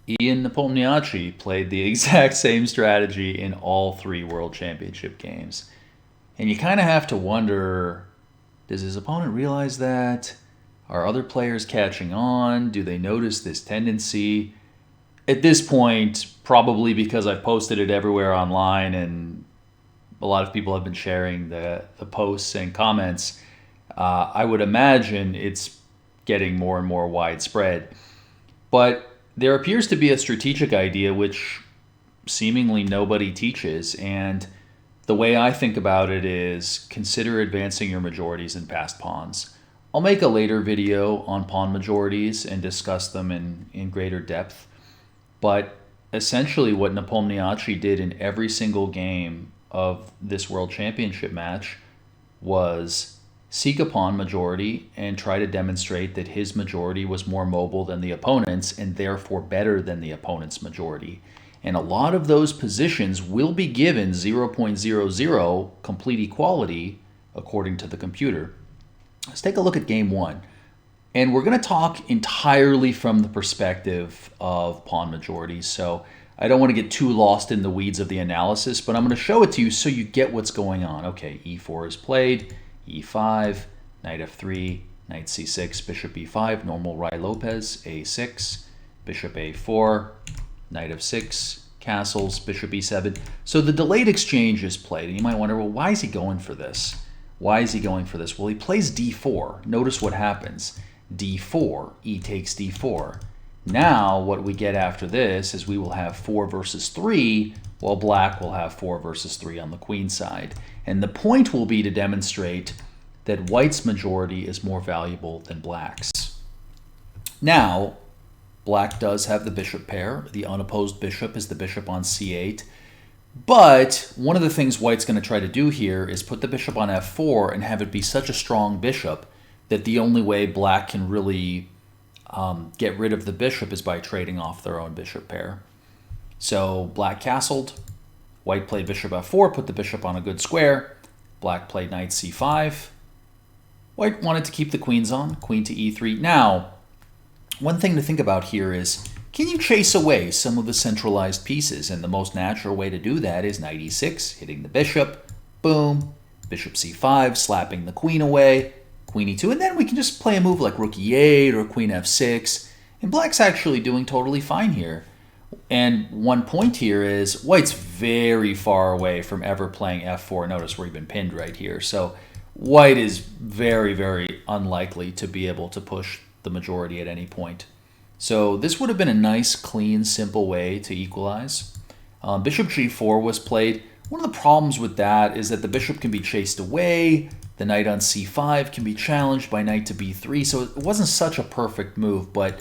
Ian Nepomniachtchi played the exact same strategy in all three World Championship games. And you kind of have to wonder, does his opponent realize that? Are other players catching on? Do they notice this tendency? At this point, probably because I've posted it everywhere online and a lot of people have been sharing the posts and comments, I would imagine it's getting more and more widespread. But there appears to be a strategic idea which seemingly nobody teaches. And the way I think about it is consider advancing your majorities in passed pawns. I'll make a later video on pawn majorities and discuss them in greater depth. But essentially, what Nepomniachtchi did in every single game of this World Championship match was seek a pawn majority and try to demonstrate that his majority was more mobile than the opponent's and therefore better than the opponent's majority. And a lot of those positions will be given 0.00 complete equality according to the computer. Let's take a look at game one. And we're going to talk entirely from the perspective of pawn majorities. So I don't want to get too lost in the weeds of the analysis, but I'm going to show it to you so you get what's going on. Okay, e4 is played, e5, knight f3, knight c6, bishop e5, normal Ruy Lopez, a6, bishop a4, knight f6, castles, bishop e7. So the delayed exchange is played, and you might wonder, well, why is he going for this? Why is he going for this? Well, he plays d4. Notice what happens. d4, e takes d4. Now, what we get after this is we will have 4 versus 3, while black will have 4 versus 3 on the queen side. And the point will be to demonstrate that white's majority is more valuable than black's. Now, black does have the bishop pair. The unopposed bishop is the bishop on c8. But one of the things white's going to try to do here is put the bishop on f4 and have it be such a strong bishop that the only way black can really get rid of the bishop is by trading off their own bishop pair. So black castled, white played bishop f4, put the bishop on a good square. Black played knight c5. White wanted to keep the queens on, queen to e3. Now, one thing to think about here is, can you chase away some of the centralized pieces? And the most natural way to do that is knight e6, hitting the bishop, boom, bishop c5, slapping the queen away, queen e2, and then we can just play a move like rook e8 or queen f6. And black's actually doing totally fine here. And one point here is white's very far away from ever playing f4. Notice we're even pinned right here. So white is very, very unlikely to be able to push the majority at any point. So this would have been a nice, clean, simple way to equalize. Bishop g4 was played. One of the problems with that is that the bishop can be chased away. The knight on c5 can be challenged by knight to b3. So it wasn't such a perfect move, but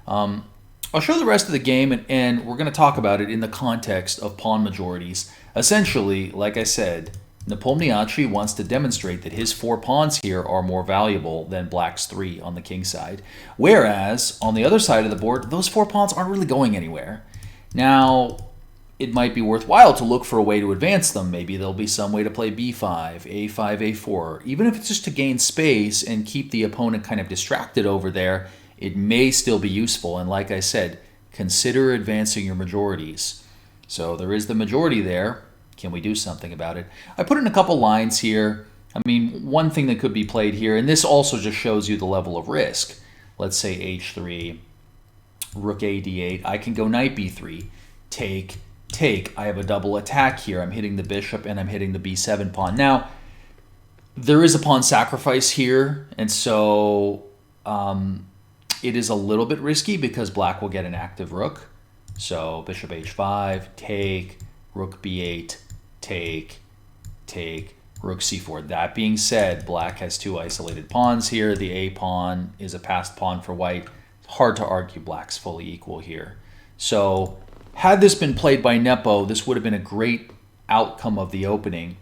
I'll show the rest of the game, and we're going to talk about it in the context of pawn majorities. Essentially, like I said, Nepomniachtchi wants to demonstrate that his 4 pawns here are more valuable than black's 3 on the king side. Whereas, on the other side of the board, those 4 pawns aren't really going anywhere. Now, it might be worthwhile to look for a way to advance them. Maybe there'll be some way to play b5, a5, a4. Even if it's just to gain space and keep the opponent kind of distracted over there, it may still be useful. And like I said, consider advancing your majorities. So there is the majority there. Can we do something about it? I put in a couple lines here. I mean, one thing that could be played here, and this also just shows you the level of risk. Let's say h3, rook a d8. I can go knight b3, take, take. I have a double attack here. I'm hitting the bishop and I'm hitting the b7 pawn. Now, there is a pawn sacrifice here, and so it is a little bit risky because black will get an active rook. So bishop h5, take, rook b8, take, take, rook c4. That being said, black has 2 isolated pawns here. The a pawn is a passed pawn for white. It's hard to argue black's fully equal here. So had this been played by Nepo, this would have been a great outcome of the opening.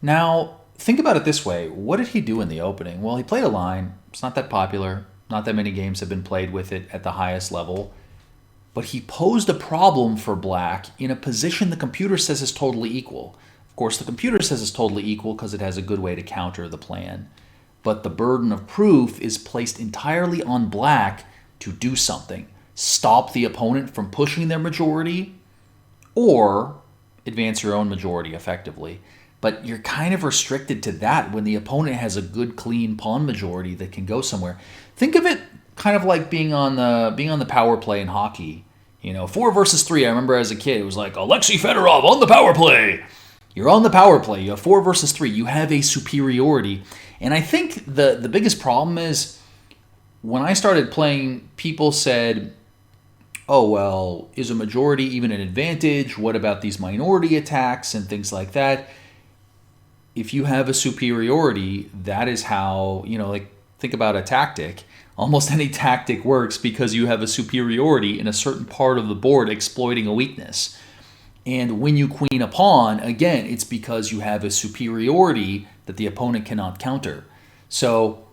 Now, think about it this way. What did he do in the opening? Well, he played a line. It's not that popular. Not that many games have been played with it at the highest level. But he posed a problem for black in a position the computer says is totally equal. Of course, the computer says it's totally equal because it has a good way to counter the plan. But the burden of proof is placed entirely on black to do something. stop the opponent from pushing their majority, or advance your own majority effectively. But you're kind of restricted to that when the opponent has a good, clean pawn majority that can go somewhere. Think of it kind of like being on the power play in hockey. 4 versus 3. I remember as a kid, it was like Alexei Fedorov on the power play. You're on the power play. You have 4 versus 3. You have a superiority. And I think the biggest problem is when I started playing, people said, oh, well, is a majority even an advantage? What about these minority attacks and things like that? If you have a superiority, that is how, think about a tactic. Almost any tactic works because you have a superiority in a certain part of the board exploiting a weakness. And when you queen a pawn, again, it's because you have a superiority that the opponent cannot counter. So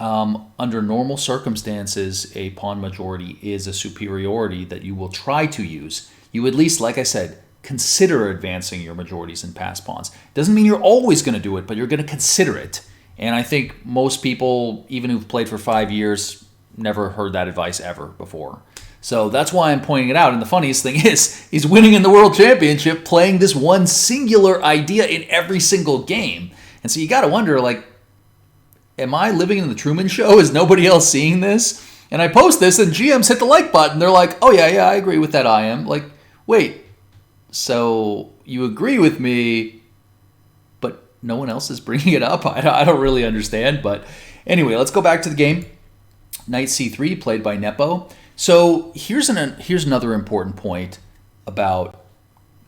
under normal circumstances, a pawn majority is a superiority that you will try to use. You at least, like I said, consider advancing your majorities and pass pawns. Doesn't mean you're always going to do it, but you're going to consider it. And I think most people, even who've played for 5 years, never heard that advice ever before. So that's why I'm pointing it out. And the funniest thing is, he's winning in the World Championship playing this one singular idea in every single game. And so you got to wonder, am I living in the Truman Show? Is nobody else seeing this? And I post this and GMs hit the like button. They're like, oh yeah, I agree with that, I am. Like, wait, so you agree with me, but no one else is bringing it up? I don't really understand. But anyway, let's go back to the game. Knight c3 played by Nepo. So here's another important point about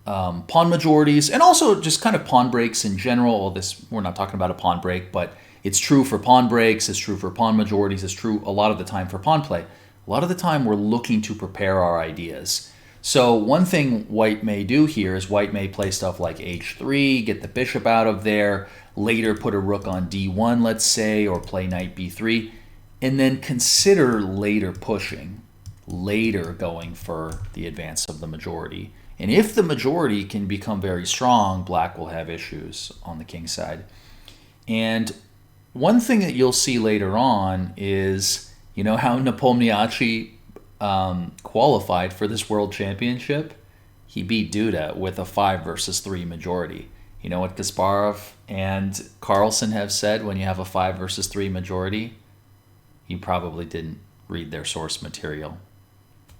pawn majorities and also just kind of pawn breaks in general. We're not talking about a pawn break, but it's true for pawn breaks, it's true for pawn majorities, it's true a lot of the time for pawn play. A lot of the time we're looking to prepare our ideas. So one thing white may do here is white may play stuff like h3, get the bishop out of there, later put a rook on d1, let's say, or play knight b3, and then consider later pushing, later going for the advance of the majority. And if the majority can become very strong, black will have issues on the king side. And one thing that you'll see later on is, how Nepomniachtchi qualified for this world championship? He beat Duda with a 5 versus 3 majority. You know what Kasparov and Carlsen have said when you have a 5 versus 3 majority? You probably didn't read their source material.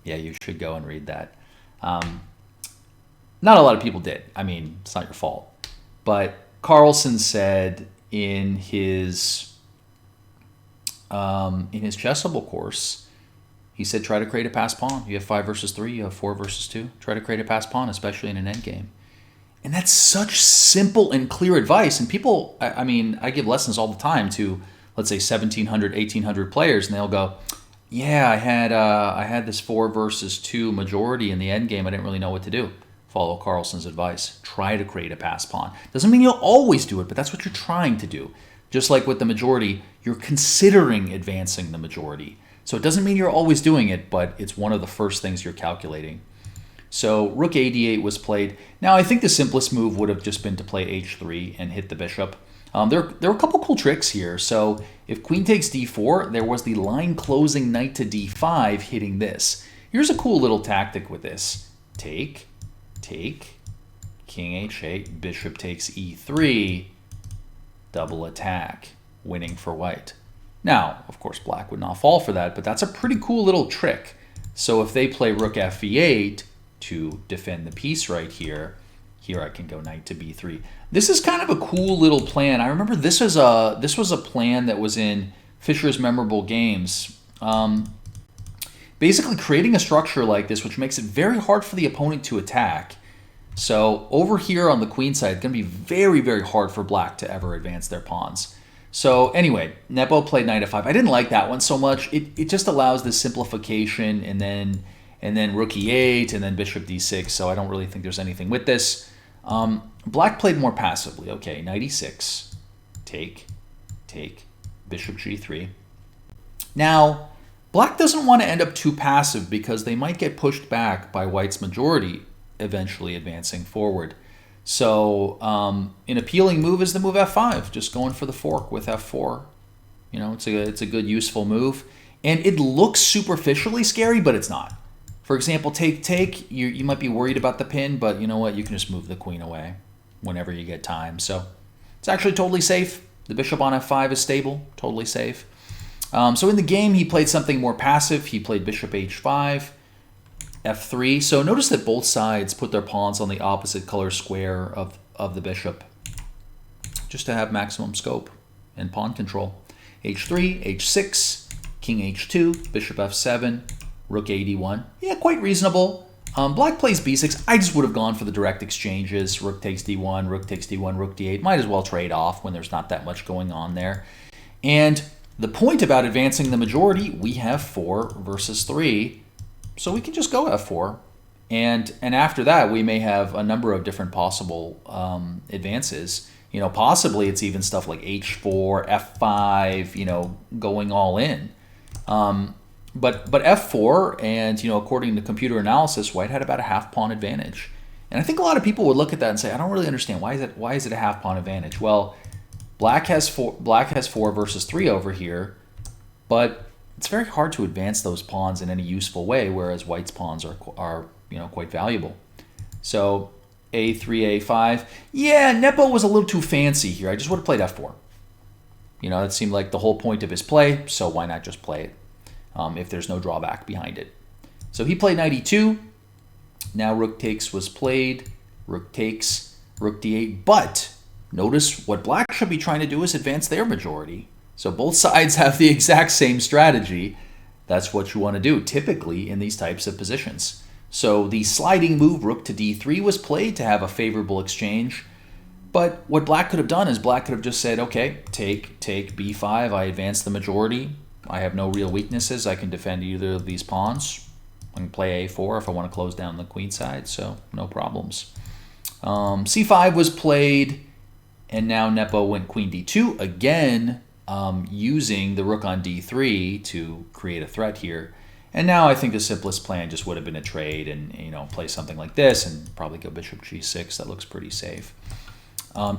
Yeah, you should go and read that. Not a lot of people did. I mean, it's not your fault. But Carlsen said in his chessable course, he said, try to create a pass pawn. You have 5 versus 3, you have 4 versus 2. Try to create a pass pawn, especially in an endgame. And that's such simple and clear advice. And people, I give lessons all the time to, let's say, 1,700, 1,800 players, and they'll go, yeah, I had this 4 versus 2 majority in the endgame. I didn't really know what to do. Follow Carlsen's advice. Try to create a pass pawn. Doesn't mean you'll always do it, but that's what you're trying to do. Just like with the majority, you're considering advancing the majority. So it doesn't mean you're always doing it, but it's one of the first things you're calculating. So rook a8 was played. Now, I think the simplest move would have just been to play h3 and hit the bishop. There were a couple cool tricks here. So if queen takes d4, there was the line closing knight to d5 hitting this. Here's a cool little tactic with this. Take, king h8, bishop takes e3, double attack, winning for white. Now, of course, black would not fall for that, but that's a pretty cool little trick. So if they play rook f8 to defend the piece right here, I can go knight to b3. This is kind of a cool little plan. I remember this was a plan that was in Fischer's Memorable Games. Basically creating a structure like this, which makes it very hard for the opponent to attack. So over here on the queen side, it's going to be very, very hard for black to ever advance their pawns. So anyway, Nepo played knight f5. I didn't like that one so much. It just allows this simplification, and then rook e8, and then bishop d6. So I don't really think there's anything with this. Black played more passively. Okay, knight e6, take, bishop g3. Now, black doesn't want to end up too passive because they might get pushed back by white's majority eventually advancing forward. So an appealing move is the move f5, just going for the fork with f4. It's a good useful move. And it looks superficially scary, but it's not. For example, take. You might be worried about the pin, but you know what? You can just move the queen away whenever you get time. So it's actually totally safe. The bishop on f5 is stable, totally safe. So in the game, he played something more passive. He played bishop h5, f3. So notice that both sides put their pawns on the opposite color square of the bishop, just to have maximum scope and pawn control. h3, h6, king h2, bishop f7, rook a d1. Yeah, quite reasonable. Black plays b6. I just would have gone for the direct exchanges. Rook takes d1, rook takes d1, rook d8. Might as well trade off when there's not that much going on there. And the point about advancing the majority, we have 4 versus 3. So we can just go f4. And after that, we may have a number of different possible advances. You know, possibly it's even stuff like h4, f5, you know, going all in. But f4, and, you know, according to computer analysis, White had about a half pawn advantage. And I think a lot of people would look at that and say, I don't really understand. Why is it a half pawn advantage? Well, Black has 4 versus 3 over here, but it's very hard to advance those pawns in any useful way, whereas White's pawns are you know, quite valuable. So a3, a5. Yeah, Nepo was a little too fancy here. I just would have played f4. You know, that seemed like the whole point of his play, so why not just play it if there's no drawback behind it? So he played knight e2. Now rook takes was played. Rook takes, rook d8. But notice what Black should be trying to do is advance their majority. So both sides have the exact same strategy. That's what you want to do typically in these types of positions. So the sliding move rook to d3 was played to have a favorable exchange. But what Black could have done is Black could have just said, okay, take b5. I advance the majority. I have no real weaknesses. I can defend either of these pawns. I can play a4 if I want to close down the queen side, so no problems. c5 was played, and now Nepo went queen d2, again using the rook on d3 to create a threat here. And now I think the simplest plan just would have been a trade and, you know, play something like this and probably go bishop g6. That looks pretty safe.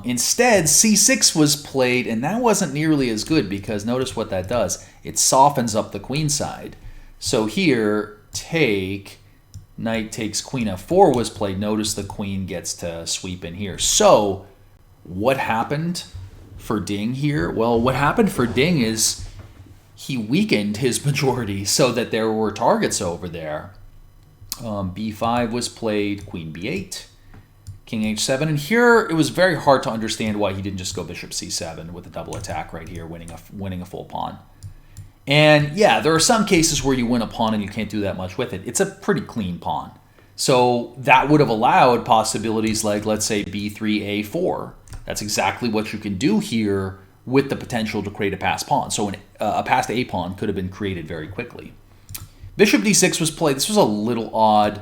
Instead, c6 was played, and that wasn't nearly as good because notice what that does. It softens up the queen side. So here, knight takes queen f4 was played. Notice the queen gets to sweep in here. So what happened for Ding here? Well, what happened for Ding is he weakened his majority so that there were targets over there. b5 was played, queen b8. King h7, and here it was very hard to understand why he didn't just go bishop c7 with a double attack right here, winning a full pawn. And yeah, there are some cases where you win a pawn and you can't do that much with it. It's a pretty clean pawn. So that would have allowed possibilities like, let's say, b3, a4. That's exactly what you can do here with the potential to create a passed pawn. So a passed a pawn could have been created very quickly. Bishop d6 was played. This was a little odd,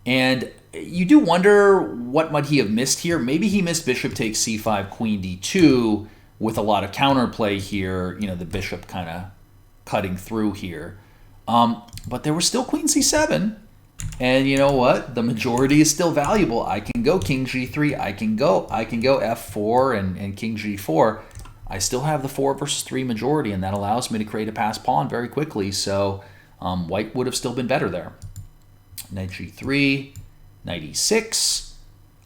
and you do wonder what might he have missed here. Maybe he missed bishop takes c5, queen d2 with a lot of counterplay here. You know, the bishop kind of cutting through here. But there was still queen c7. And you know what? The majority is still valuable. I can go king g3. I can go f4 and king g4. I still have the 4 versus 3 majority, and that allows me to create a passed pawn very quickly. So White would have still been better there. Knight g3. Knight e6.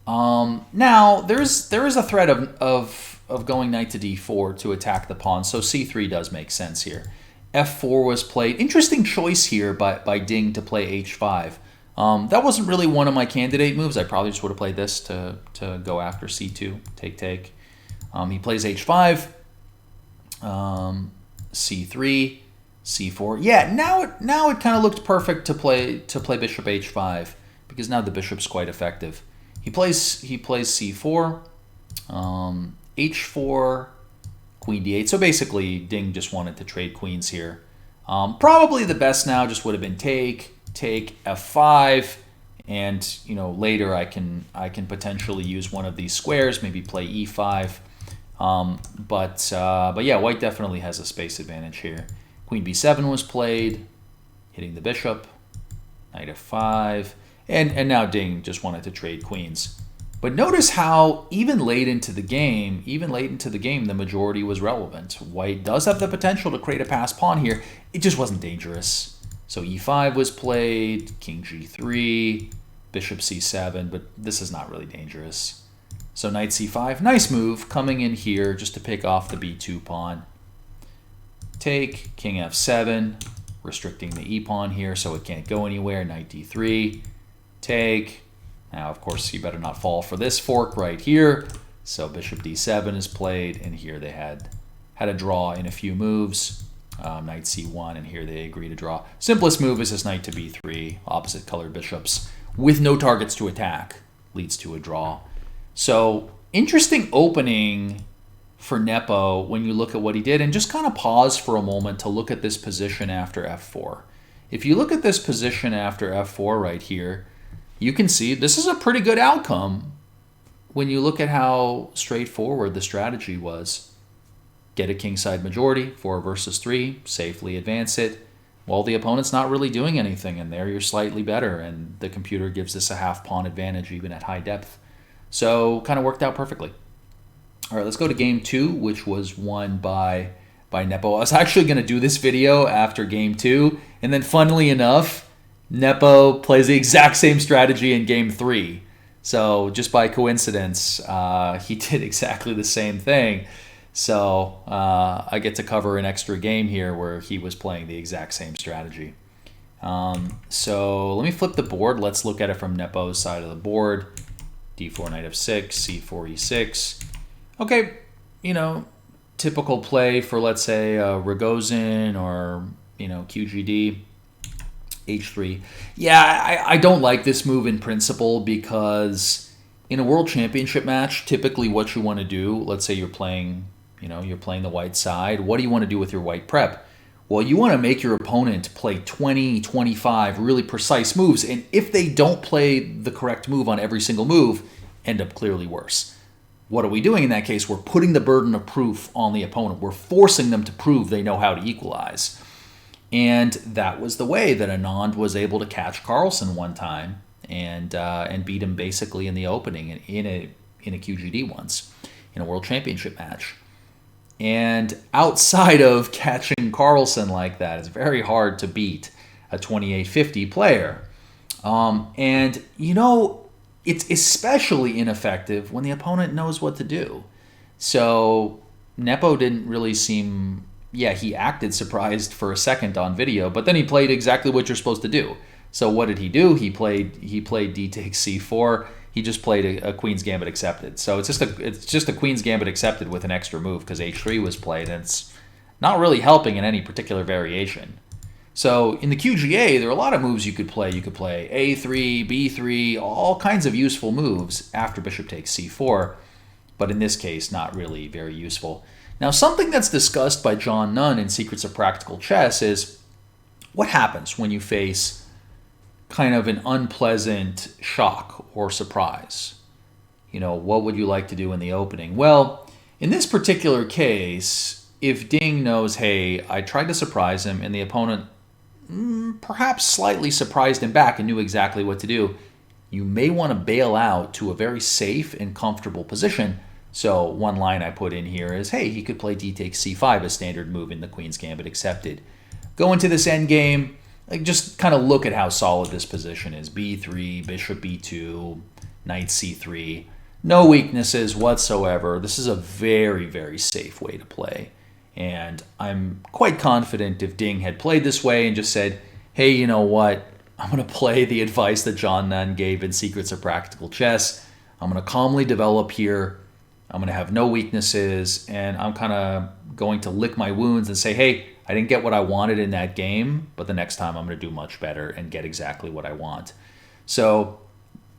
Now there is a threat of going knight to d4 to attack the pawn, so c3 does make sense here. f4 was played. Interesting choice here by Ding to play h5. That wasn't really one of my candidate moves. I probably just would have played this to go after c2, take. He plays h5, c3, c4. Yeah, now it kind of looked perfect to play bishop h5. Because now the bishop's quite effective. He plays c4, h4, queen d8. So basically, Ding just wanted to trade queens here. Probably the best now just would have been take f5, and you know later I can potentially use one of these squares, maybe play e5. But yeah, White definitely has a space advantage here. Queen b7 was played, hitting the bishop. Knight f5. And now Ding just wanted to trade queens. But notice how even late into the game, the majority was relevant. White does have the potential to create a passed pawn here. It just wasn't dangerous. So e5 was played, king g3, bishop c7, but this is not really dangerous. So knight c5, nice move, coming in here just to pick off the b2 pawn. Take, king f7, restricting the e pawn here so it can't go anywhere, knight d3, take. Now, of course, you better not fall for this fork right here. So bishop d7 is played, and here they had a draw in a few moves. Knight c1, and here they agree to draw. Simplest move is this knight to b3, opposite colored bishops, with no targets to attack, leads to a draw. So interesting opening for Nepo when you look at what he did, and just kind of pause for a moment to look at this position after f4. If you look at this position after f4 right here, you can see this is a pretty good outcome when you look at how straightforward the strategy was. Get a kingside majority, 4 versus 3, safely advance it. Well, the opponent's not really doing anything, and there you're slightly better, and the computer gives this a half pawn advantage even at high depth. So kind of worked out perfectly. All right, let's go to game 2, which was won by Nepo. I was actually going to do this video after game 2, and then funnily enough, Nepo plays the exact same strategy in game 3. So just by coincidence, he did exactly the same thing. So I get to cover an extra game here where he was playing the exact same strategy. So let me flip the board. Let's look at it from Nepo's side of the board. d4, knight f6, c4, e6. Okay, you know, typical play for, let's say, Rogozin or, you know, QGD. h3. Yeah, I don't like this move in principle because in a world championship match, typically what you want to do, let's say you're playing the white side. What do you want to do with your white prep? Well, you want to make your opponent play 20, 25 really precise moves. And if they don't play the correct move on every single move, end up clearly worse. What are we doing in that case? We're putting the burden of proof on the opponent. We're forcing them to prove they know how to equalize. And that was the way that Anand was able to catch Carlsen one time and beat him basically in the opening in a QGD once, in a world championship match. And outside of catching Carlsen like that, it's very hard to beat a 2850 player. And, you know, it's especially ineffective when the opponent knows what to do. So Nepo didn't really seem... Yeah, he acted surprised for a second on video, but then he played exactly what you're supposed to do. So what did he do? He played d takes c4. He just played a Queen's Gambit accepted. So it's just a Queen's Gambit accepted with an extra move because h3 was played, and it's not really helping in any particular variation. So in the QGA, there are a lot of moves you could play. You could play a3, b3, all kinds of useful moves after bishop takes c4, but in this case, not really very useful. Now, something that's discussed by John Nunn in Secrets of Practical Chess is what happens when you face kind of an unpleasant shock or surprise. You know, what would you like to do in the opening? Well, in this particular case, if Ding knows, hey, I tried to surprise him and the opponent perhaps slightly surprised him back and knew exactly what to do, you may want to bail out to a very safe and comfortable position. So one line I put in here is, hey, he could play d takes c5, a standard move in the Queen's Gambit accepted. Go into this endgame, just kind of look at how solid this position is. b3, bishop b2, knight c3. No weaknesses whatsoever. This is a very, very safe way to play. And I'm quite confident if Ding had played this way and just said, hey, you know what? I'm going to play the advice that John Nunn gave in Secrets of Practical Chess. I'm going to calmly develop here. I'm going to have no weaknesses, and I'm kind of going to lick my wounds and say, hey, I didn't get what I wanted in that game, but the next time I'm going to do much better and get exactly what I want. So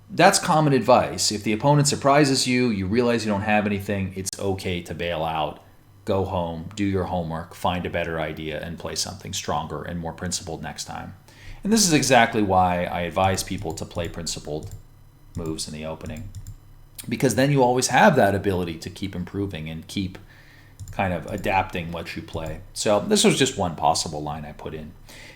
that's common advice. If the opponent surprises you, you realize you don't have anything, it's okay to bail out. Go home, do your homework, find a better idea, and play something stronger and more principled next time. And this is exactly why I advise people to play principled moves in the opening. Because then you always have that ability to keep improving and keep kind of adapting what you play. So this was just one possible line I put in.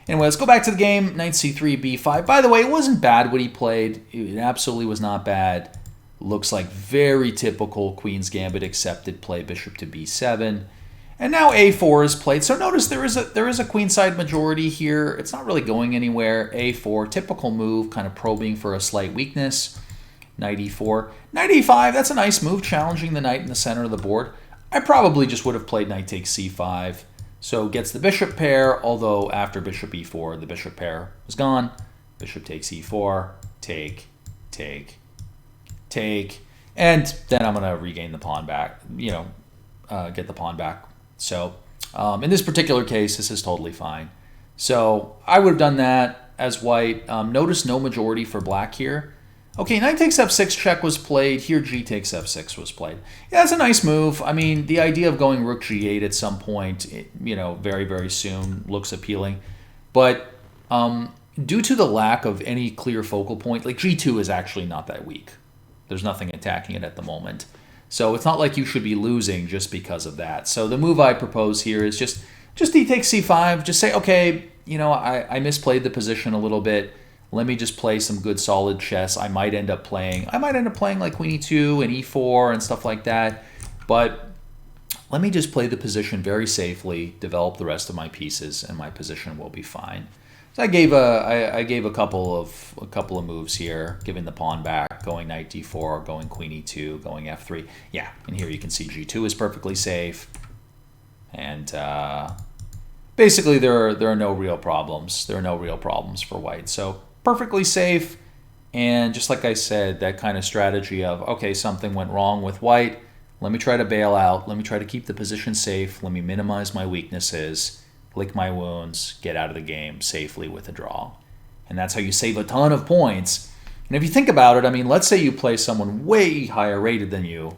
Anyway, let's go back to the game. Knight c3, b5. By the way, it wasn't bad what he played. It absolutely was not bad. Looks like very typical Queen's Gambit accepted play, bishop to b7. And now a4 is played. So notice there is a queenside majority here. It's not really going anywhere. a4, typical move, kind of probing for a slight weakness. Knight e4. Knight e5, that's a nice move, challenging the knight in the center of the board. I probably just would have played knight takes c5. So gets the bishop pair, although after bishop e4, the bishop pair is gone. Bishop takes e4, take, take, take. And then I'm going to regain the pawn back, get the pawn back. So in this particular case, this is totally fine. So I would have done that as white. Notice no majority for black here. Okay, knight takes f6 check was played. Here g takes f6 was played. Yeah, that's a nice move. I mean, the idea of going rook g8 at some point, very, very soon looks appealing. But due to the lack of any clear focal point, like g2 is actually not that weak. There's nothing attacking it at the moment. So it's not like you should be losing just because of that. So the move I propose here is just d takes c5. Just say, okay, I misplayed the position a little bit. Let me just play some good solid chess. I might end up playing like queen e2 and e4 and stuff like that. But let me just play the position very safely, develop the rest of my pieces, and my position will be fine. So I gave a couple of moves here, giving the pawn back, going knight d4, going queen e2, going f3. Yeah, and here you can see g2 is perfectly safe. And basically there are no real problems. There are no real problems for white. So perfectly safe. And just like I said, that kind of strategy of, okay, something went wrong with white. Let me try to bail out. Let me try to keep the position safe. Let me minimize my weaknesses, lick my wounds, get out of the game safely with a draw. And that's how you save a ton of points. And if you think about it, I mean, let's say you play someone way higher rated than you,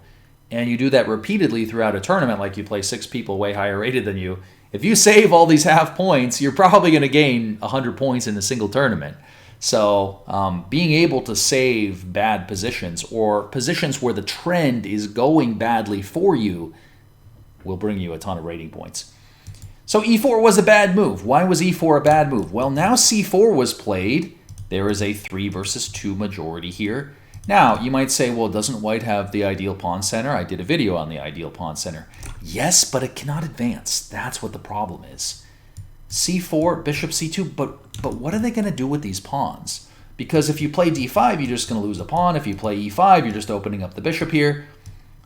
and you do that repeatedly throughout a tournament, like you play 6 people way higher rated than you. If you save all these half points, you're probably going to gain 100 points in a single tournament. So being able to save bad positions or positions where the trend is going badly for you will bring you a ton of rating points. So e4 was a bad move. Why was e4 a bad move? Well, now c4 was played. There is a 3 versus 2 majority here. Now, you might say, well, doesn't white have the ideal pawn center? I did a video on the ideal pawn center. Yes, but it cannot advance. That's what the problem is. c4, bishop c2, but what are they going to do with these pawns? Because if you play d5, you're just going to lose a pawn. If you play e5, you're just opening up the bishop here.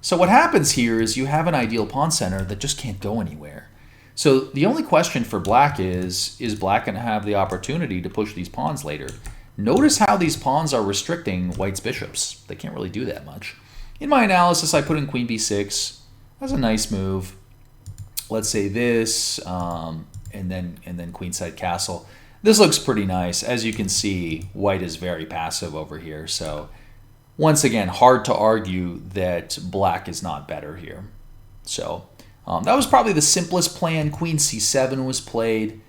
So what happens here is you have an ideal pawn center that just can't go anywhere. So the only question for black is black going to have the opportunity to push these pawns later? Notice how these pawns are restricting white's bishops. They can't really do that much. In my analysis, I put in queen b6. That's a nice move. Let's say this, and then queenside castle. This looks pretty nice. As you can see, white is very passive over here. So once again, hard to argue that black is not better here. So that was probably the simplest plan. Queen c7 was played.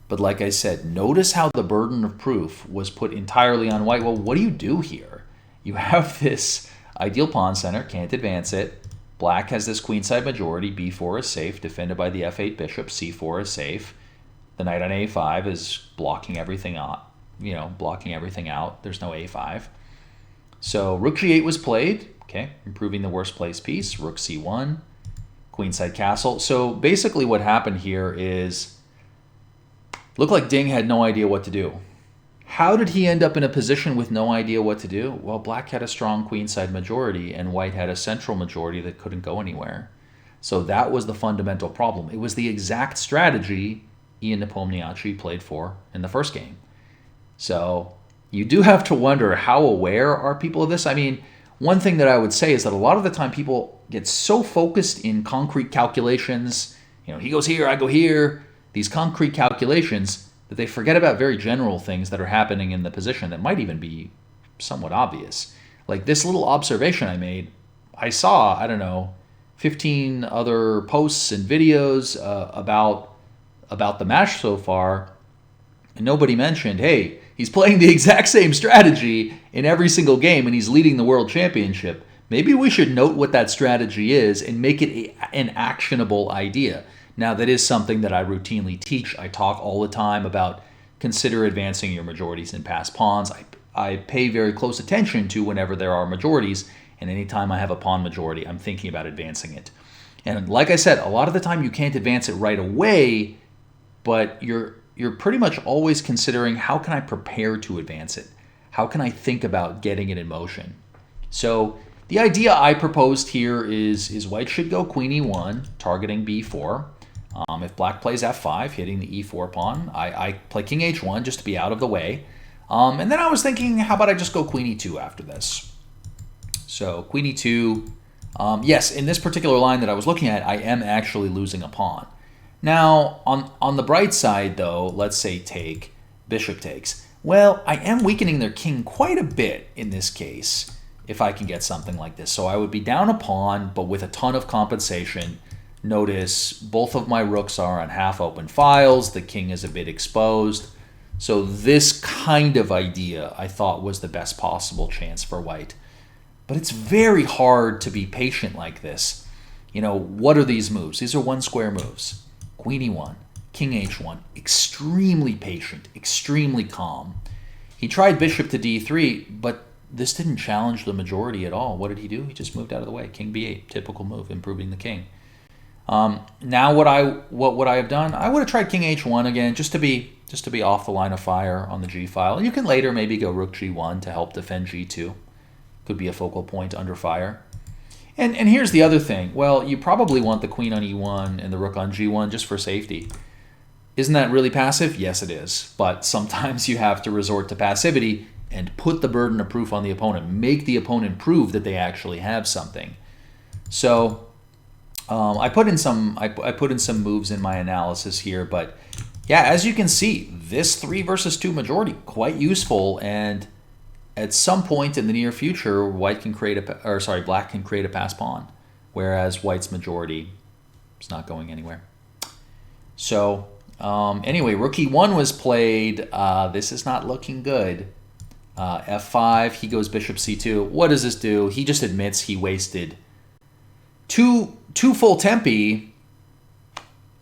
But like I said, notice how the burden of proof was put entirely on white. Well, what do you do here? You have this ideal pawn center, can't advance it. Black has this queenside majority. b4 is safe, defended by the f8 bishop. c4 is safe. The knight on a5 is blocking everything out. Blocking everything out. There's no a5. So rook g8 was played. Okay, improving the worst place piece. Rook c1, queenside castle. So basically what happened here is, looked like Ding had no idea what to do. How did he end up in a position with no idea what to do? Well, black had a strong queenside majority and white had a central majority that couldn't go anywhere. So that was the fundamental problem. It was the exact strategy Ian Nepomniachtchi played for in the first game. So you do have to wonder, how aware are people of this? I mean, one thing that I would say is that a lot of the time people get so focused in concrete calculations. He goes here, I go here. These concrete calculations, that they forget about very general things that are happening in the position that might even be somewhat obvious. Like this little observation I made, I saw, 15 other posts and videos about the match so far, and nobody mentioned, hey, he's playing the exact same strategy in every single game and he's leading the world championship. Maybe we should note what that strategy is and make it an actionable idea. Now, that is something that I routinely teach. I talk all the time about consider advancing your majorities in passed pawns. I pay very close attention to whenever there are majorities, and anytime I have a pawn majority, I'm thinking about advancing it. And like I said, a lot of the time you can't advance it right away, but you're pretty much always considering, how can I prepare to advance it? How can I think about getting it in motion? So the idea I proposed here is white should go queen e1, targeting b4. If black plays f5, hitting the e4 pawn, I play king h1 just to be out of the way. And then I was thinking, how about I just go queen e2 after this? So queen e2, yes, in this particular line that I was looking at, I am actually losing a pawn. Now, on the bright side, though, let's say take, bishop takes. Well, I am weakening their king quite a bit in this case, if I can get something like this. So I would be down a pawn, but with a ton of compensation. Notice both of my rooks are on half-open files. The king is a bit exposed. So this kind of idea I thought was the best possible chance for white. But it's very hard to be patient like this. You know, what are these moves? These are one square moves. Queen e1, king h1, extremely patient, extremely calm. He tried bishop to d3, but this didn't challenge the majority at all. What did he do? He just moved out of the way. King b8, typical move, improving the king. Now what would I have done? I would have tried king h1 again, just to be off the line of fire on the g file. You can later maybe go rook g1 to help defend g2. Could be a focal point under fire. And here's the other thing. Well, you probably want the queen on e1 and the rook on g1 just for safety. Isn't that really passive? Yes, it is. But sometimes you have to resort to passivity and put the burden of proof on the opponent. Make the opponent prove that they actually have something. So I put in some moves in my analysis here, but yeah, as you can see, this 3 versus 2 majority quite useful, and at some point in the near future, black can create a pass pawn, whereas white's majority is not going anywhere. So anyway, rook e1 was played. This is not looking good. F5, he goes bishop c2. What does this do? He just admits he wasted two full tempi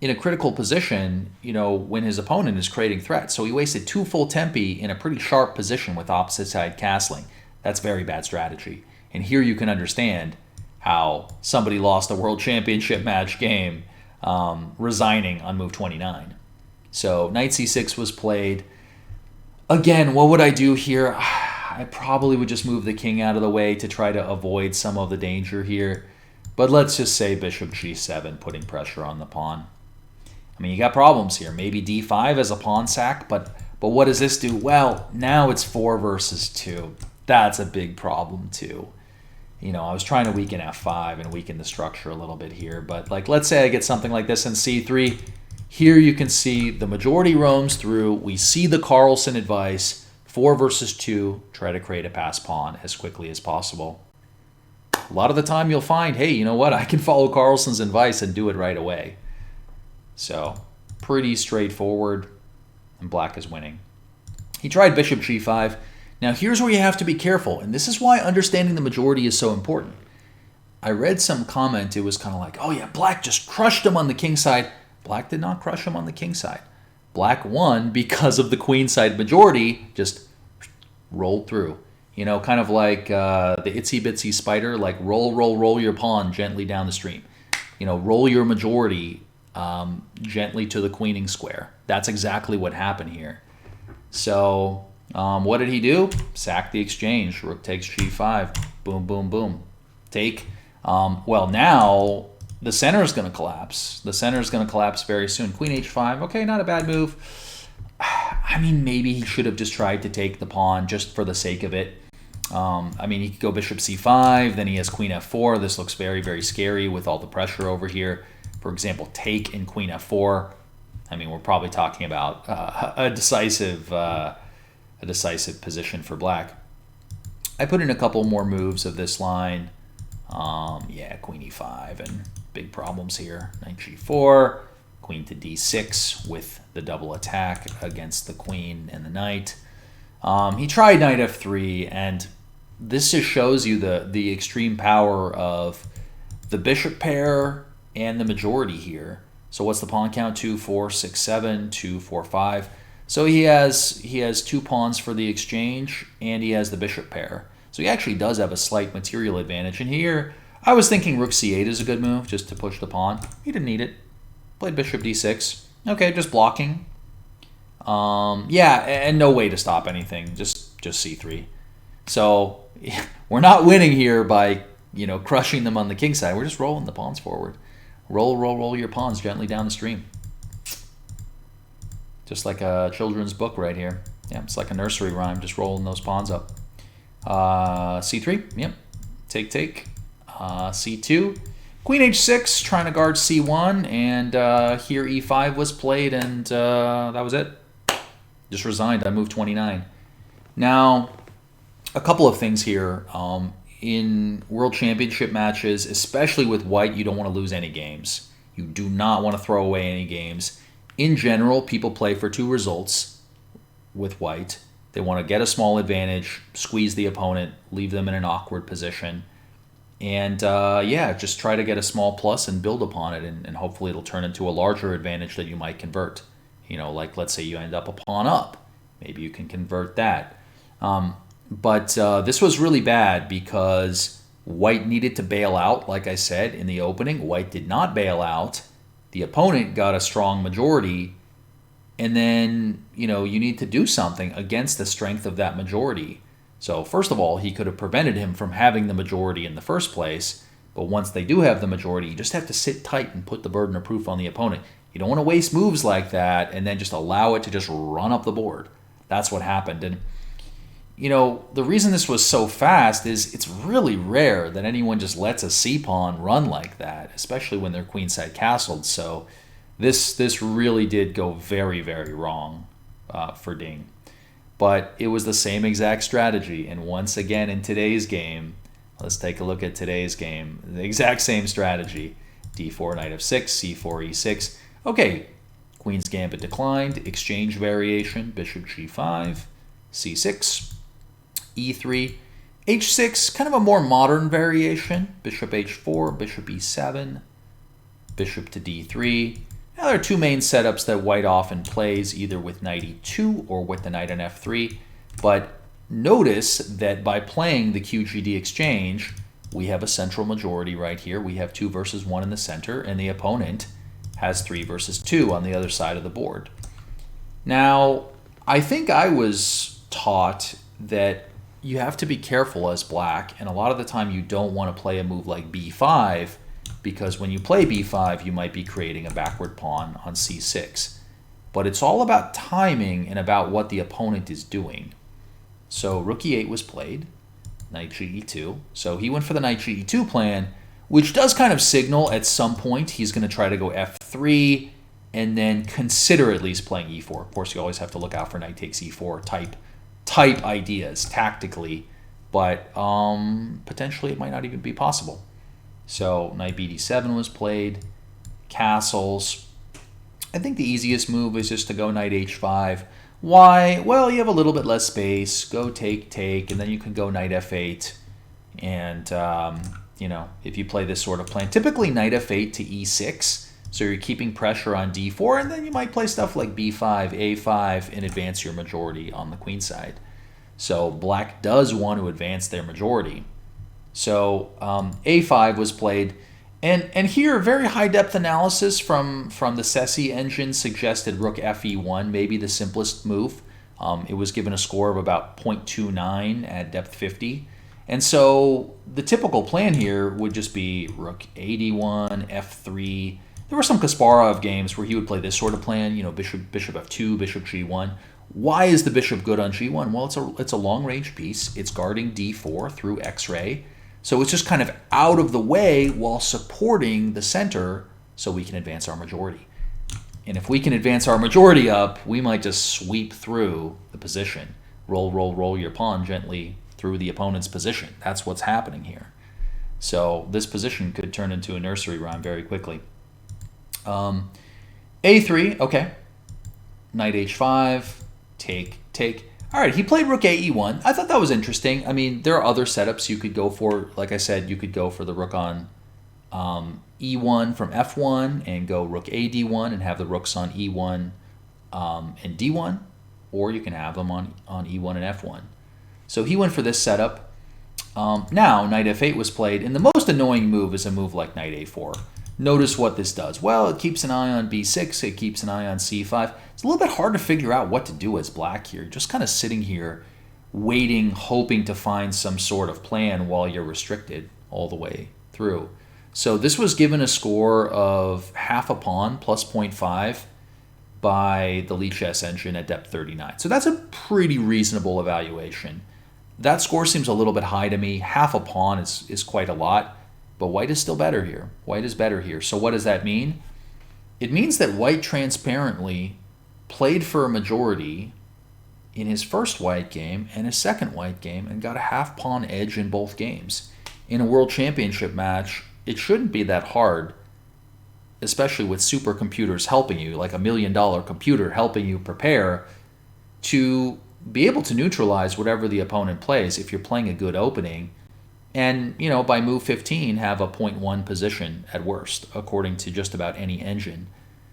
in a critical position, you know, when his opponent is creating threats. So he wasted 2 full tempi in a pretty sharp position with opposite side castling. That's very bad strategy. And here you can understand how somebody lost a world championship match game resigning on move 29. So knight c6 was played. Again, what would I do here? I probably would just move the king out of the way to try to avoid some of the danger here. But let's just say bishop g7, putting pressure on the pawn. I mean, you got problems here. Maybe d5 as a pawn sack, but what does this do? Well, now it's 4 versus 2. That's a big problem too. You know, I was trying to weaken f5 and weaken the structure a little bit here, but like, let's say I get something like this in c3. Here you can see the majority roams through. We see the Carlsen advice, 4 versus 2, try to create a pass pawn as quickly as possible. A lot of the time you'll find, hey, you know what? I can follow Carlsen's advice and do it right away. So pretty straightforward, and black is winning. He tried bishop g5. Now here's where you have to be careful, and this is why understanding the majority is so important. I read some comment, it was kind of like, oh yeah, black just crushed him on the king side. Black did not crush him on the king side. Black won because of the queen side majority, just rolled through. You know, kind of like the itsy bitsy spider, like roll your pawn gently down the stream. You know, roll your majority gently to the queening square. That's exactly what happened here. So what did he do? Sack the exchange. Rook takes g5. Boom, boom, boom. Take. Well, now the center is going to collapse. The center is going to collapse very soon. Queen h5. Okay, not a bad move. I mean, maybe he should have just tried to take the pawn just for the sake of it. I mean, he could go bishop c5, then he has queen f4. This looks very, very scary with all the pressure over here. For example, take in queen f4. I mean, we're probably talking about a decisive position for black. I put in a couple more moves of this line. Yeah, queen e5 and big problems here. Knight g4, queen to d6 with the double attack against the queen and the knight. He tried knight f3, and this just shows you the extreme power of the bishop pair and the majority here. So what's the pawn count? 2, 4, 6, 7, 2, 4, 5. So he has 2 pawns for the exchange, and he has the bishop pair. So he actually does have a slight material advantage. And here, I was thinking rook c8 is a good move, just to push the pawn. He didn't need it. Played bishop d6. Okay, just blocking. Yeah, and no way to stop anything. Just c3. So we're not winning here by, crushing them on the king side. We're just rolling the pawns forward. Roll your pawns gently down the stream. Just like a children's book right here. Yeah, it's like a nursery rhyme, just rolling those pawns up. c3, yep. Take. c2. Queen h6, trying to guard c1, and here e5 was played, and that was it. Just resigned on move 29. Now, a couple of things here. In World Championship matches, especially with white, you don't want to lose any games. You do not want to throw away any games. In general, people play for 2 results with white. They want to get a small advantage, squeeze the opponent, leave them in an awkward position. And just try to get a small plus and build upon it, and hopefully it'll turn into a larger advantage that you might convert. Like let's say you end up a pawn up. Maybe you can convert that. But this was really bad because white needed to bail out, like I said in the opening. White did not bail out. The opponent got a strong majority, and then, you need to do something against the strength of that majority. So first of all, he could have prevented him from having the majority in the first place, but once they do have the majority, you just have to sit tight and put the burden of proof on the opponent. You don't want to waste moves like that and then just allow it to just run up the board. That's what happened. And, the reason this was so fast is it's really rare that anyone just lets a c-pawn run like that, especially when they're queenside castled. So this really did go very, very wrong for Ding. But it was the same exact strategy. And once again, in today's game, let's take a look at today's game. The exact same strategy. d4, knight f6, c4, e6. Okay, queen's gambit declined. Exchange variation, bishop g5, c6, e3, h6, kind of a more modern variation. Bishop h4, bishop e7, bishop to d3. Now, there are 2 main setups that white often plays, either with knight e2 or with the knight on f3. But notice that by playing the QGD exchange, we have a central majority right here. We have 2 versus 1 in the center, and the opponent has 3 versus 2 on the other side of the board. Now, I think I was taught that you have to be careful as black, and a lot of the time you don't want to play a move like b5, because when you play b5, you might be creating a backward pawn on c6. But it's all about timing and about what the opponent is doing. So rook e8 was played, knight ge2. So he went for the knight ge2 plan, which does kind of signal at some point he's going to try to go f3 and then consider at least playing e4. Of course, you always have to look out for knight takes e4 type ideas tactically, but potentially it might not even be possible. So knight bd7 was played, castles. I think the easiest move is just to go knight h5. Why? Well, you have a little bit less space. Go take, and then you can go knight f8. And, if you play this sort of plan, typically knight f8 to e6. So you're keeping pressure on d4, and then you might play stuff like b5, a5, and advance your majority on the queen side. So black does want to advance their majority. So a5 was played, and here very high depth analysis from the Sessi engine suggested rook fe1, maybe the simplest move. It was given a score of about 0.29 at depth 50. And so the typical plan here would just be rook ad1, f3. There were some Kasparov games where he would play this sort of plan, bishop f2, bishop g1. Why is the bishop good on g1? Well, it's a long-range piece. It's guarding d4 through x-ray. So it's just kind of out of the way while supporting the center so we can advance our majority. And if we can advance our majority up, we might just sweep through the position. Roll your pawn gently through the opponent's position. That's what's happening here. So this position could turn into a nursery rhyme very quickly. a3, okay. Knight h5, take. All right, he played rook ae1. I thought that was interesting. I mean, there are other setups you could go for. Like I said, you could go for the rook on e1 from f1 and go rook ad1 and have the rooks on e1 and d1, or you can have them on e1 and f1. So he went for this setup. Now, knight f8 was played, and the most annoying move is a move like knight a4. Notice what this does. Well, it keeps an eye on b6, it keeps an eye on c5. It's a little bit hard to figure out what to do as black here. Just kind of sitting here, waiting, hoping to find some sort of plan while you're restricted all the way through. So this was given a score of half a pawn, plus 0.5, by the Lichess engine at depth 39. So that's a pretty reasonable evaluation. That score seems a little bit high to me. Half a pawn is quite a lot, but white is still better here. White is better here. So what does that mean? It means that white transparently played for a majority in his first white game and his second white game and got a half pawn edge in both games. In a world championship match, it shouldn't be that hard, especially with supercomputers helping you, like $1 million computer helping you prepare, to be able to neutralize whatever the opponent plays if you're playing a good opening, and by move 15 have a 0.1 position at worst, according to just about any engine.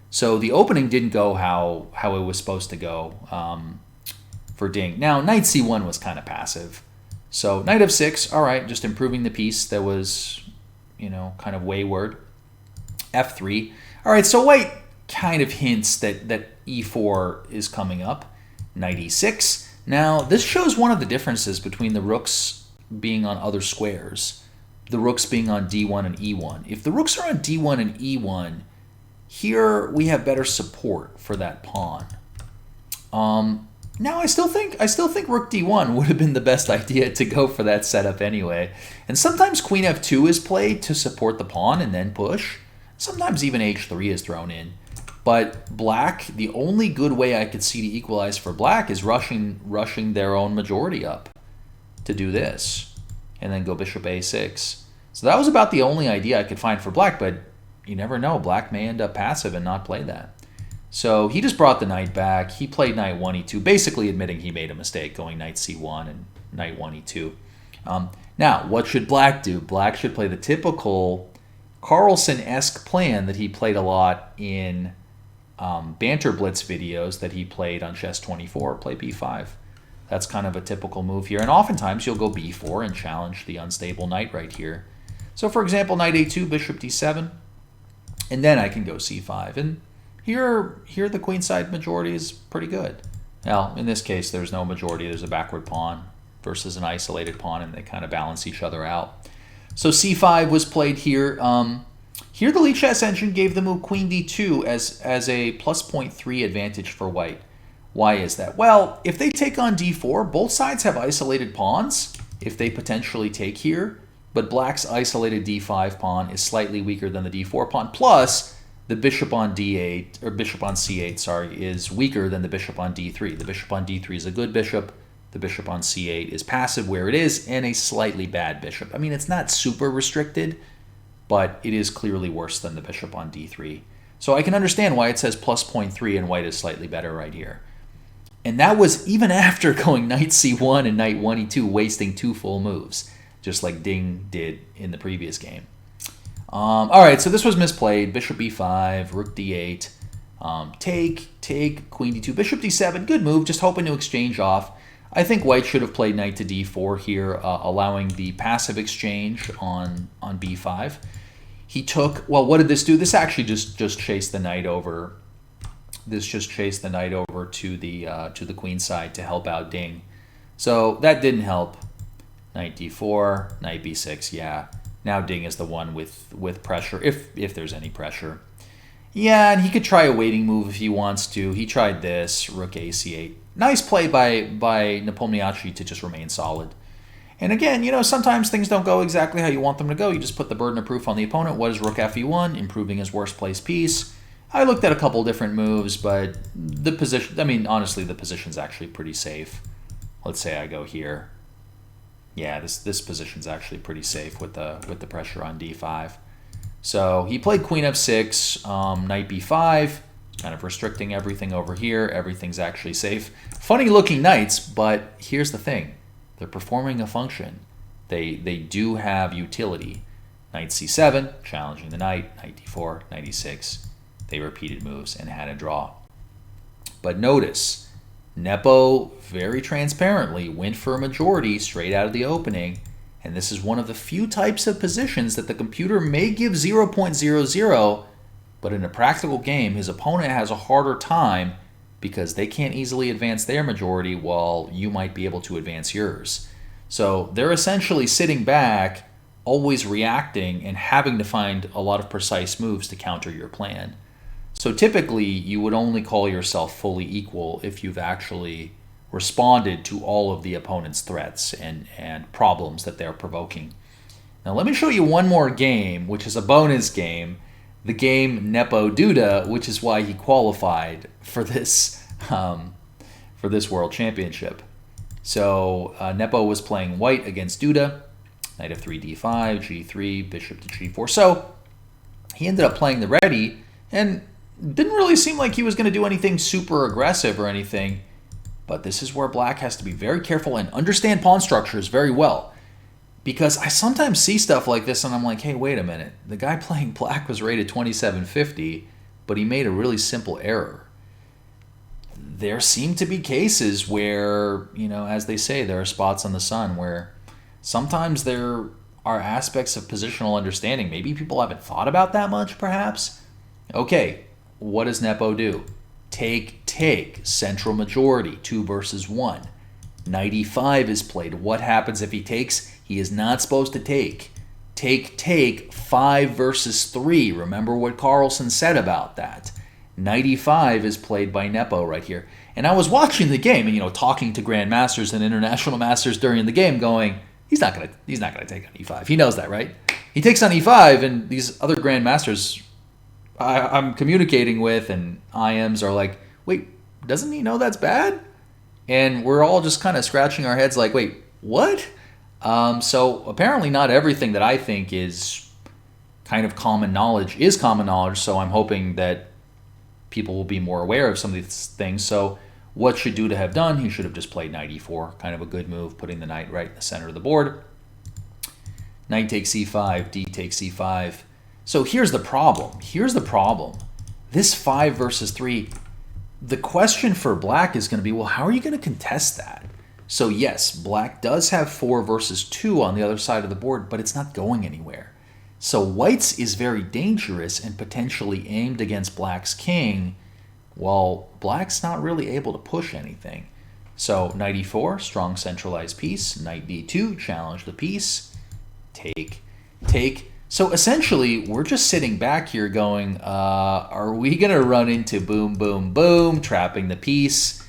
So the opening didn't go how it was supposed to go for Ding. Now, knight c1 was kind of passive. So knight f6, all right, just improving the piece that was, kind of wayward. f3. All right, so white kind of hints that e4 is coming up. Knight e6. Now, this shows one of the differences between the rooks being on other squares, the rooks being on d1 and e1. If the rooks are on d1 and e1, here we have better support for that pawn. Now, I still think rook d1 would have been the best idea to go for that setup anyway. And sometimes queen f2 is played to support the pawn and then push. Sometimes even h3 is thrown in. But black, the only good way I could see to equalize for black is rushing their own majority up to do this. And then go bishop a6. So that was about the only idea I could find for black, but you never know. Black may end up passive and not play that. So he just brought the knight back. He played knight 1 e2, basically admitting he made a mistake going knight c1 and knight 1 e2. Now, what should black do? Black should play the typical Carlsen-esque plan that he played a lot in Banter Blitz videos that he played on Chess24, play b5. That's kind of a typical move here. And oftentimes you'll go b4 and challenge the unstable knight right here. So for example, knight a2, bishop d7, and then I can go c5. And here the queenside majority is pretty good. Now, in this case, there's no majority. There's a backward pawn versus an isolated pawn, and they kind of balance each other out. So c5 was played here. Here the Lichess engine gave the move queen d2 as a plus 0.3 advantage for white. Why is that? Well, if they take on d4, both sides have isolated pawns if they potentially take here, but black's isolated d5 pawn is slightly weaker than the d4 pawn, plus the bishop on d8, or bishop on c8, sorry, is weaker than the bishop on d3. The bishop on d3 is a good bishop. The bishop on c8 is passive where it is, and a slightly bad bishop. I mean, it's not super restricted, but it is clearly worse than the bishop on d3. So I can understand why it says plus 0.3 and white is slightly better right here. And that was even after going knight c1 and knight 1 e2, wasting 2 full moves, just like Ding did in the previous game. All right, so this was misplayed. Bishop e5, rook d8, take, queen d2, bishop d7. Good move, just hoping to exchange off. I think white should have played knight to d4 here, allowing the passive exchange on b5. He took, well, what did this do? This actually just chased the knight over. This just chased the knight over to the queen side to help out Ding. So that didn't help. Knight d4, knight b6, yeah. Now Ding is the one with pressure, if there's any pressure. Yeah, and he could try a waiting move if he wants to. He tried this, rook ac8. Nice play by Nepomniachtchi to just remain solid. And again, sometimes things don't go exactly how you want them to go. You just put the burden of proof on the opponent. What is rook fe1? Improving his worst placed piece. I looked at a couple different moves, but the position, honestly, the position's actually pretty safe. Let's say I go here. Yeah, this position's actually pretty safe with the pressure on d5. So he played queen f6, knight b5, kind of restricting everything over here. Everything's actually safe. Funny looking knights, but here's the thing. They're performing a function. They do have utility. Knight c7, challenging the knight. Knight d4, knight e6. They repeated moves and had a draw. But notice, Nepo very transparently went for a majority straight out of the opening And this is one of the few types of positions that the computer may give 0.00, but in a practical game, his opponent has a harder time because they can't easily advance their majority while you might be able to advance yours. So they're essentially sitting back, always reacting and having to find a lot of precise moves to counter your plan. So typically, you would only call yourself fully equal if you've actually responded to all of the opponent's threats and problems that they're provoking. Now let me show you one more game, which is a bonus game, the game Nepo Duda, which is why he qualified for this World Championship. So Nepo was playing white against Duda, knight of 3 d5, g3, bishop to g4. So he ended up playing the ready and didn't really seem like he was going to do anything super aggressive or anything. But this is where black has to be very careful and understand pawn structures very well. Because I sometimes see stuff like this and I'm like, hey, wait a minute. The guy playing black was rated 2750, but he made a really simple error. There seem to be cases where, as they say, there are spots on the sun where sometimes there are aspects of positional understanding. Maybe people haven't thought about that much, perhaps. Okay, what does Nepo do? Take, central majority, 2 versus 1. Knight e5 is played. What happens if he takes? He is not supposed to take. Take, 5 versus 3. Remember what Carlsen said about that. Knight e5 is played by Nepo right here. And I was watching the game and, talking to grandmasters and international masters during the game going, he's not gonna take on e5. He knows that, right? He takes on e5 and these other grandmasters I'm communicating with and IMs are like, wait, doesn't he know that's bad? And we're all just kind of scratching our heads like, wait, what? So apparently not everything that I think is kind of common knowledge is common knowledge, so I'm hoping that people will be more aware of some of these things. So what should Duda have done? He should have just played knight e4, kind of a good move, putting the knight right in the center of the board. Knight takes c5, d takes c5. So here's the problem. This 5 versus 3, the question for black is going to be, well, how are you going to contest that? So yes, black does have 4 versus 2 on the other side of the board, but it's not going anywhere. So white's is very dangerous and potentially aimed against black's king, while black's not really able to push anything. So knight e4, strong centralized piece. Knight d2, challenge the piece. Take. So essentially, we're just sitting back here going, are we going to run into boom, boom, boom, trapping the piece?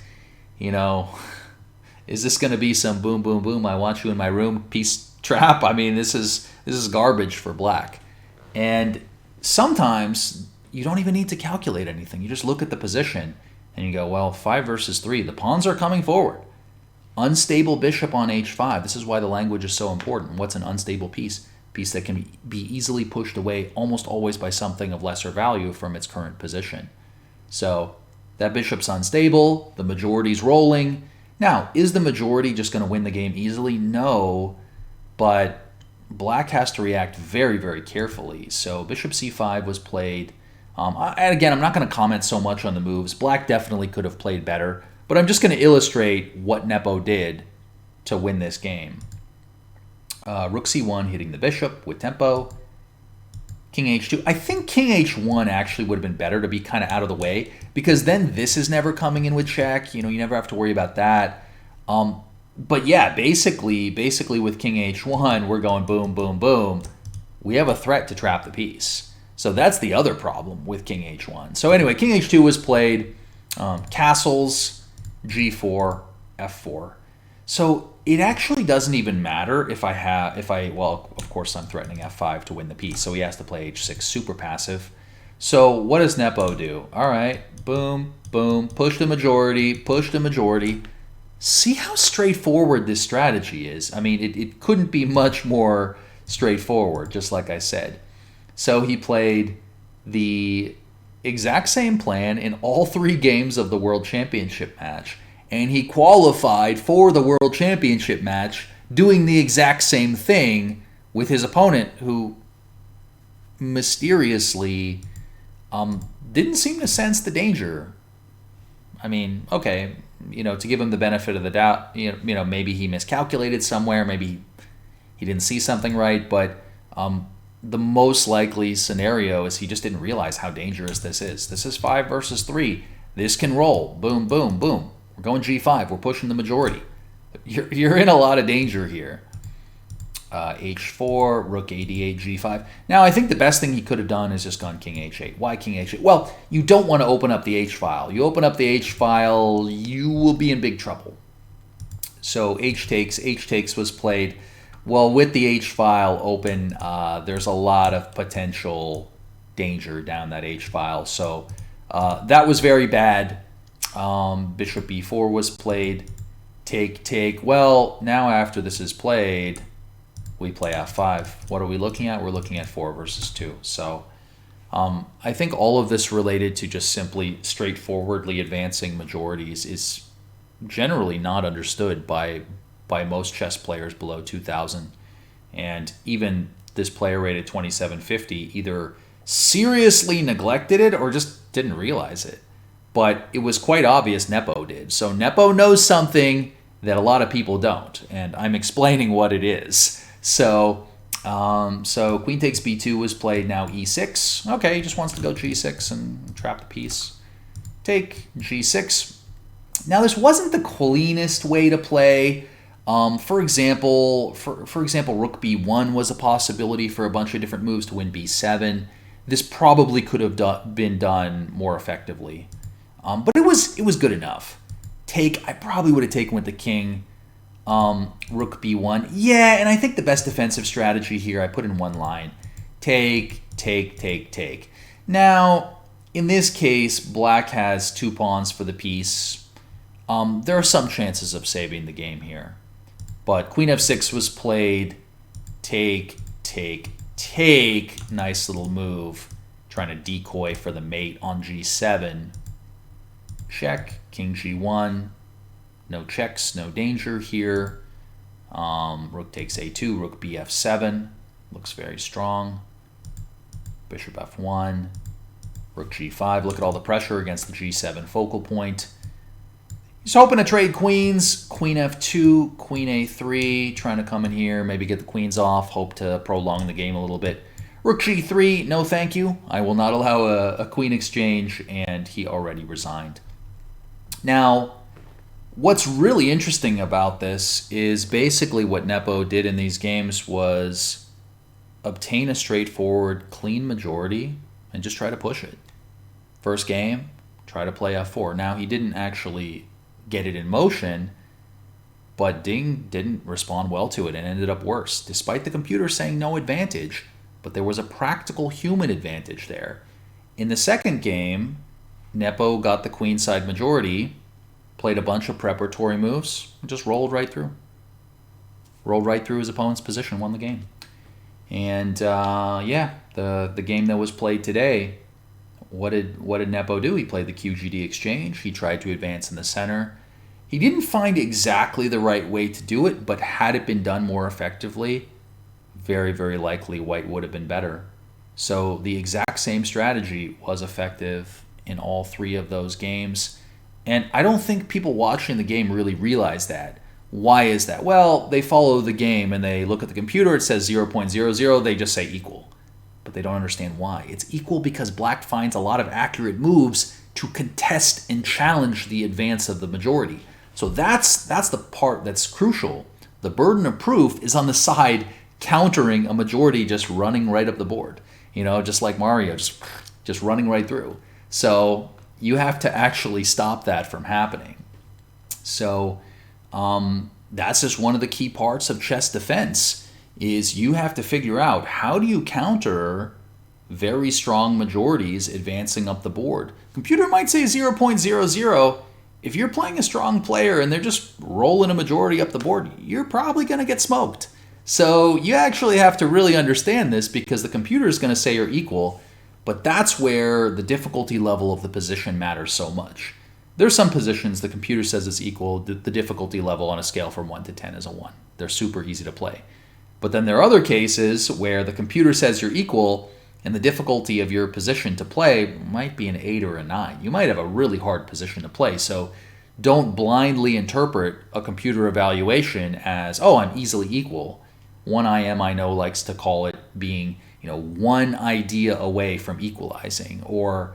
Is this going to be some boom, boom, boom, I want you in my room piece trap? I mean, this is garbage for black. And sometimes you don't even need to calculate anything. You just look at the position and you go, well, 5 versus 3. The pawns are coming forward. Unstable bishop on h5. This is why the language is so important. What's an unstable piece? Piece that can be easily pushed away almost always by something of lesser value from its current position. So that bishop's unstable, the majority's rolling. Now, is the majority just going to win the game easily? No, but black has to react very, very carefully. So bishop c5 was played. And again, I'm not going to comment so much on the moves. Black definitely could have played better, but I'm just going to illustrate what Nepo did to win this game. Rook c1 hitting the bishop with tempo. King h2. I think king h1 actually would have been better to be kind of out of the way, because then this is never coming in with check. You never have to worry about that. But yeah, basically with king h1, we're going boom, boom, boom. We have a threat to trap the piece. So that's the other problem with king h1. So anyway, king h2 was played. Castles, g4, f4. So it actually doesn't even matter well, of course I'm threatening f5 to win the piece, so he has to play h6 super passive. So what does Nepo do? All right, boom, boom, push the majority. See how straightforward this strategy is? I mean, it couldn't be much more straightforward, just like I said. So he played the exact same plan in all 3 games of the World Championship match. And he qualified for the World Championship match doing the exact same thing with his opponent, who mysteriously didn't seem to sense the danger. I mean, okay, to give him the benefit of the doubt, maybe he miscalculated somewhere, maybe he didn't see something right, but the most likely scenario is he just didn't realize how dangerous this is. This is 5 versus 3. This can roll. Boom, boom, boom. We're going G5. We're pushing the majority. You're in a lot of danger here. H4, rook A8, G5. Now, I think the best thing he could have done is just gone king H8. Why king H8? Well, you don't want to open up the H file. You open up the H file, you will be in big trouble. So H takes was played. Well, with the H file open, there's a lot of potential danger down that H file. So that was very bad. Bishop B4 was played. Take. Well, now after this is played, we play F5. What are we looking at? We're looking at 4 versus 2. So I think all of this related to just simply straightforwardly advancing majorities is generally not understood by most chess players below 2,000. And even this player rated 2750 either seriously neglected it or just didn't realize it. But it was quite obvious Nepo did. So Nepo knows something that a lot of people don't, and I'm explaining what it is. So queen takes b2 was played, now e6. Okay, he just wants to go g6 and trap the piece. Take g6. Now this wasn't the cleanest way to play. For example, rook b1 was a possibility for a bunch of different moves to win b7. This probably could have been done more effectively. But it was good enough. Take, I probably would have taken with the king. Rook b1. Yeah, and I think the best defensive strategy here, I put in one line. Take. Now, in this case, black has 2 pawns for the piece. There are some chances of saving the game here. But queen f6 was played. Take. Nice little move. Trying to decoy for the mate on g7. Check. King g1. No checks, no danger here. Rook takes a2, rook bf7. Looks very strong. Bishop f1. Rook g5. Look at all the pressure against the g7 focal point. He's hoping to trade queens. Queen f2, queen a3. Trying to come in here, maybe get the queens off. Hope to prolong the game a little bit. Rook g3, no thank you. I will not allow a queen exchange, and he already resigned. Now, what's really interesting about this is basically what Nepo did in these games was obtain a straightforward, clean majority and just try to push it. First game, try to play f4. Now, he didn't actually get it in motion, but Ding didn't respond well to it and ended up worse, despite the computer saying no advantage, but there was a practical human advantage there. In the second game, Nepo got the queenside majority, played a bunch of preparatory moves, and just rolled right through. Rolled right through his opponent's position, won the game. And yeah, the game that was played today, what did Nepo do? He played the QGD exchange. He tried to advance in the center. He didn't find exactly the right way to do it, but had it been done more effectively, very, very likely white would have been better. So the exact same strategy was effective in all 3 of those games. And I don't think people watching the game really realize that. Why is that? Well, they follow the game and they look at the computer, it says 0.00, they just say equal. But they don't understand why. It's equal because black finds a lot of accurate moves to contest and challenge the advance of the majority. So that's the part that's crucial. The burden of proof is on the side countering a majority just running right up the board. You know, just like Mario, just running right through. So you have to actually stop that from happening. So that's just one of the key parts of chess defense, is you have to figure out how do you counter very strong majorities advancing up the board. Computer might say 0.00. If you're playing a strong player and they're just rolling a majority up the board, you're probably going to get smoked. So you actually have to really understand this, because the computer is going to say you're equal, but that's where the difficulty level of the position matters so much. There's some positions the computer says it's equal, the difficulty level on a scale from 1 to 10 is a 1. They're super easy to play. But then there are other cases where the computer says you're equal and the difficulty of your position to play might be an 8 or a 9. You might have a really hard position to play, so don't blindly interpret a computer evaluation as, oh, I'm easily equal. One IM I know likes to call it being, one idea away from equalizing, or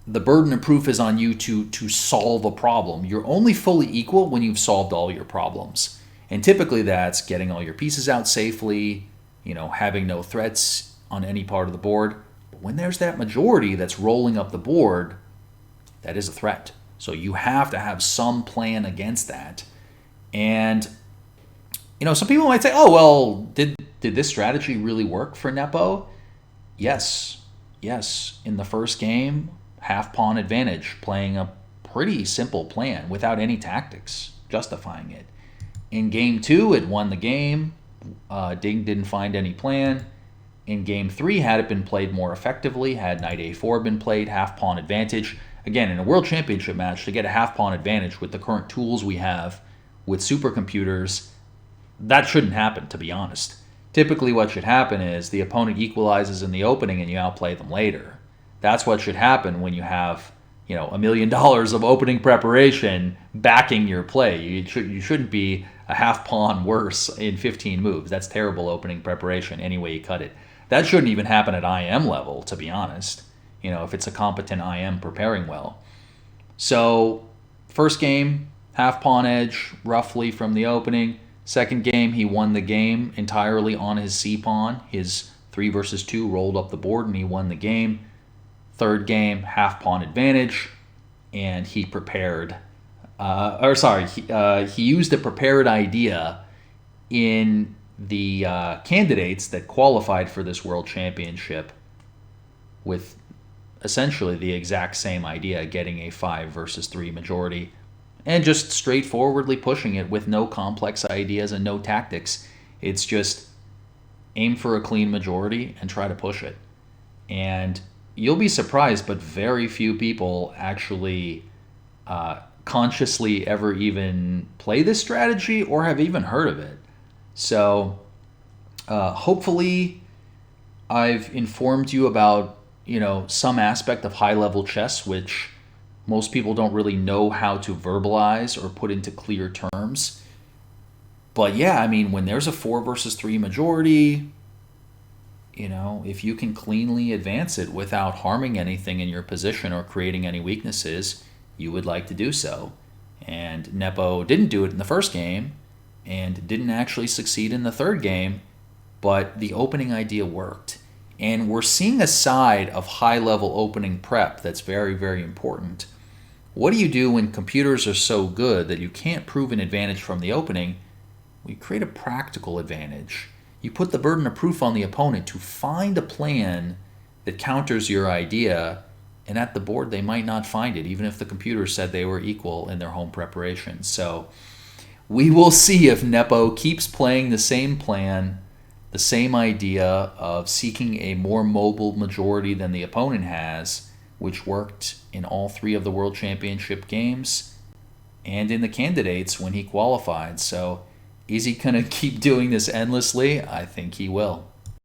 the burden of proof is on you to solve a problem. You're only fully equal when you've solved all your problems. And typically that's getting all your pieces out safely, having no threats on any part of the board. But when there's that majority that's rolling up the board, that is a threat. So you have to have some plan against that. And, some people might say, oh, well, did this strategy really work for Nepo? Yes. In the first game, half pawn advantage, playing a pretty simple plan without any tactics justifying it. In game 2, it won the game. Ding didn't find any plan. In game 3, had it been played more effectively, had knight a4 been played, half pawn advantage. Again, in a world championship match, to get a half pawn advantage with the current tools we have with supercomputers, that shouldn't happen, to be honest. Typically what should happen is the opponent equalizes in the opening and you outplay them later. That's what should happen when you have, $1 million of opening preparation backing your play. You shouldn't be a half pawn worse in 15 moves. That's terrible opening preparation any way you cut it. That shouldn't even happen at IM level, to be honest, if it's a competent IM preparing well. So first game, half pawn edge roughly from the opening. Second game, he won the game entirely on his c-pawn. His 3 versus 2 rolled up the board and he won the game. Third game, half pawn advantage, and he prepared. He used a prepared idea in the candidates that qualified for this world championship with essentially the exact same idea, getting a 5 versus 3 majority, and just straightforwardly pushing it with no complex ideas and no tactics. It's just aim for a clean majority and try to push it. And you'll be surprised, but very few people actually consciously ever even play this strategy or have even heard of it. So hopefully I've informed you about, some aspect of high-level chess, which most people don't really know how to verbalize or put into clear terms. But yeah, when there's a 4 versus 3 majority, if you can cleanly advance it without harming anything in your position or creating any weaknesses, you would like to do so. And Nepo didn't do it in the first game and didn't actually succeed in the third game, but the opening idea worked. And we're seeing a side of high-level opening prep that's very, very important. What do you do when computers are so good that you can't prove an advantage from the opening? We create a practical advantage. You put the burden of proof on the opponent to find a plan that counters your idea, and at the board they might not find it, even if the computer said they were equal in their home preparation. So we will see if Nepo keeps playing the same plan, the same idea of seeking a more mobile majority than the opponent has, which worked in all 3 of the World Championship games and in the candidates when he qualified. So is he going to keep doing this endlessly? I think he will.